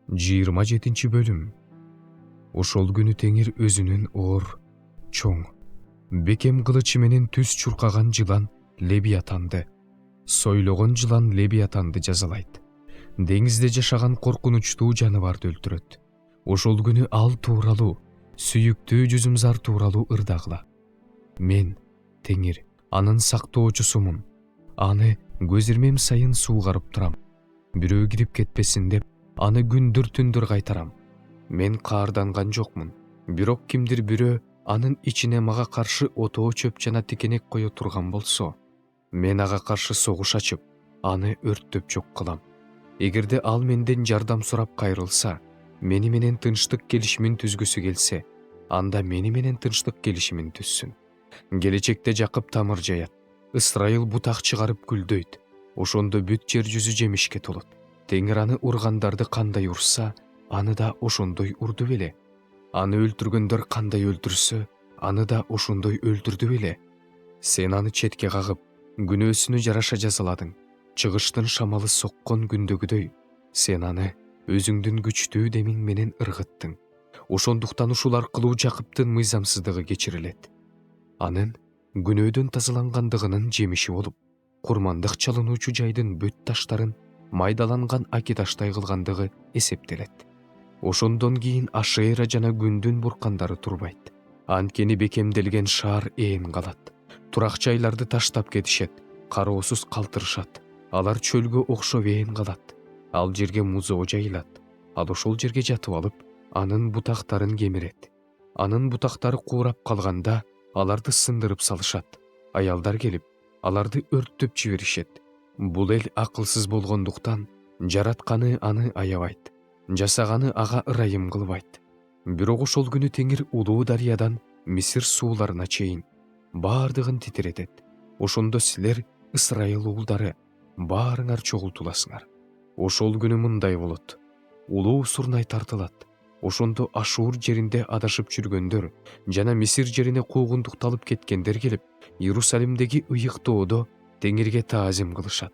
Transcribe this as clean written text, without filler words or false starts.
27 бөлүм. Ошол күнү Теңир өзүнүн оор, чоң, бекем кылычы менен түз чуркаган жылан Левиатанды, сойлогон жылан Левиатанды жазалайт. Деңизде жашаган коркунучтуу жаныбарды өлтүрөт. Ошол күнү ал тууралуу, сүйүктүү жүзүмзар тууралуу ырдагыла. Мен, Теңир, анын сактоочусумун. Аны көз ирмем сайын суугарып турам. Бирөө кирип кетпесин деп, аны күндүр-түндүр кайтарам. Мен каарданган жокмун. Бирок кимдир бирөө анын ичине мага каршы отоо чөп жана тикенек кое турган болсо, мен ага каршы согуш ачып, аны өрттөп жок кылам. Эгерде ал менден жардам сурап кайрылса, мени менен тынчтык келишимин түзгүсү келсе, анда мени менен тынчтык келишимин түзсүн. Келечекте Жакып тамыр жаят, Ысрайыл бутак чыгарып гүлдөйт. Ошондо бүт жер жүзү жемишке толот. Теңир аны ургандарды кандай урса, аны да ошондой урду беле. Аны өлтүргөндөр кандай өлтүрсө, аны да ошондой өлтүрдү беле. Сен аны четке кагып, күнөөсүнө жараша жазаладың. Чыгыштын шамалы соккон күндөгүдөй, сен аны өзүңдүн күчтүү демиң менен ыргыттың. Ошондуктан ушул аркылуу Жакыптын мыйзамсыздыгы кечирилет. Анын күнөөдөн тазалангандыгынын жемиши болуп, курмандык чалынуучу жайдын бүт таштарын майдаланган аки таштай кылгандыгы эсептелет. Ошондон кийин Ашера жана күндүн буркандары турбайт. Анткени бекемделген шаар ээн калат. Турак жайларды таштап кетишет, кароосуз калтырышат. Алар чөлгө окшоп ээн калат. Ал жерге музоо жайылат. Ал ошол жерге жатып алып, анын бутактарын кемирет. Анын бутактары куурап калганда, аларды сындырып салышат. Аялдар келип, аларды өрттөп жиберишет. Бул эл акылсыз болгондуктан, жаратканы аны аябайт, жасаганы ага ырайым кылбайт. Бирок ошол күнү Теңир улуу дарыядан Мисир сууларына чейин баардыгын титиретет. Ошондо силер, Ысрайыл уулдары, баарыңар чогултуласыңар. Ошол күнү мындай болот: улуу Сурнай тартылат. Ошондо Ашур жеринде адашып жүргөндөр жана Мисир жерине куугунтукталып кеткендер келип, Иерусалимдеги ыйык тоодо Теңирге таазим кылышат.